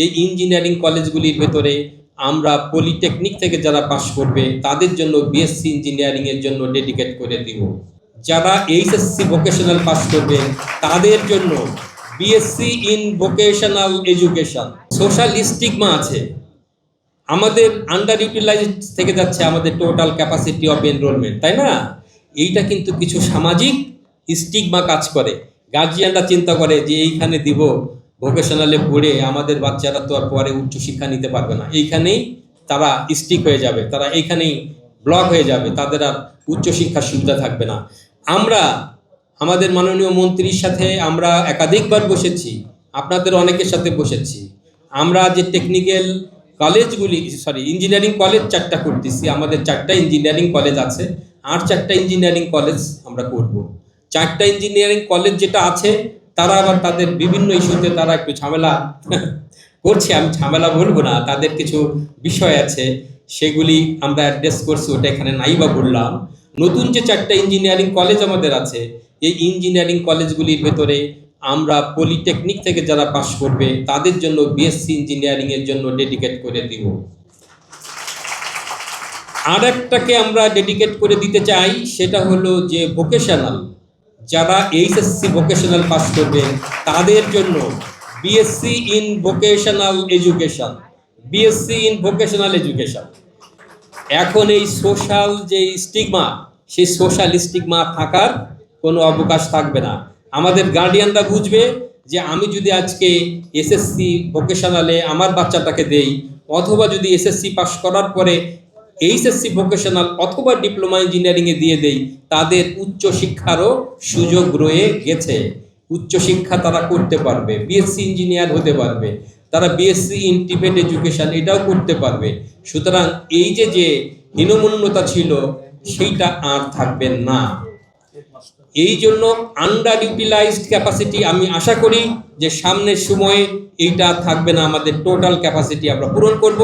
এই ইঞ্জিনিয়ারিং কলেজগুলির ভেতরে আমরা পলিটেকনিক থেকে যারা পাশ করবে তাদের জন্য বিএসসি ইঞ্জিনিয়ারিং এর জন্য ডেডিকেট করে দিব। যারা এইচএসসি ভোকেশনাল পাস করবে তাদের জন্য BSc in vocational education. Social stigma আছে, আমাদের আন্ডার ইউটিলাইজড থেকে যাচ্ছে আমাদের টোটাল ক্যাপাসিটি অফ এনরোলমেন্ট, তাই না? এইটা কিন্তু কিছু সামাজিক স্টিগমা কাজ করে। গার্জিয়ানরা চিন্তা করে যে এইখানে দিব, ভোকেশনালে পড়ে আমাদের বাচ্চারা তো আর পরে উচ্চশিক্ষা নিতে পারবে না, এইখানেই তারা স্টিক হয়ে যাবে, তারা এইখানেই ব্লক হয়ে যাবে, তাদের আর উচ্চশিক্ষার সুবিধা থাকবে না। আমরা আমাদের মাননীয় মন্ত্রীর সাথে আমরা একাধিকবার বসেছি, আপনাদের অনেকের সাথে বসেছি। আমরা যে টেকনিক্যাল কলেজগুলি ইঞ্জিনিয়ারিং কলেজ 4টা করতেছি, আমাদের 4টা ইঞ্জিনিয়ারিং কলেজ আছে, আর 4টা ইঞ্জিনিয়ারিং কলেজ আমরা করব। 4টা ইঞ্জিনিয়ারিং কলেজ যেটা আছে তারা আবার তাদের বিভিন্ন ইস্যুতে তারা একটু ঝামেলা করছে, আমি ঝামেলা বলবো না, তাদের কিছু বিষয় আছে সেগুলি আমরা অ্যাড্রেস করছি, ওটা এখানে নাই বা বললাম। নতুন যে 4টা ইঞ্জিনিয়ারিং কলেজ আমাদের আছে, এই ইঞ্জিনিয়ারিং কলেজগুলির ভেতরে আমরা পলিটেকনিক থেকে যারা পাশ করবে তাদের জন্য বিএসসি ইঞ্জিনিয়ারিং এর জন্য ডেডিকেট করে দিব। আর একটাকে আমরা ডেডিকেট করে দিতে চাই, সেটা হলো যে ভোকেশনাল, যারা এইচএসসি ভোকেশনাল পাস করবে তাদের জন্য BSc in vocational education. BSc in vocational education. এখন এই সোশ্যাল যে স্টিগমা, সেই সোশ্যাল স্টিগমা থাকার কোনো অবকাশ থাকবে না। আমাদের গার্ডিয়ানরা বুঝবে যে আমি যদি আজকে এসএসসি ভোকেশনালে আমার বাচ্চাটাকে দেই, অথবা যদি এসএসসি পাস করার পরে এইচএসসি ভোকেশনাল অথবা ডিপ্লোমা ইঞ্জিনিয়ারিংয়ে দিয়ে দেই, তাদের উচ্চশিক্ষারও সুযোগ রয়ে গেছে। উচ্চশিক্ষা তারা করতে পারবে, বিএসসি ইঞ্জিনিয়ার হতে পারবে, তারা বিএসসি ইন টিবেট এডুকেশন এটাও করতে পারবে। সুতরাং এই যে হীনমন্যতা ছিল সেইটা আর থাকবে না। এই জন্য আন্ডার ইউটিলাইজড ক্যাপাসিটি, আমি আশা করি যে সামনের সময়ে এইটা থাকবে না, আমাদের টোটাল ক্যাপাসিটি আমরা পূরণ করব।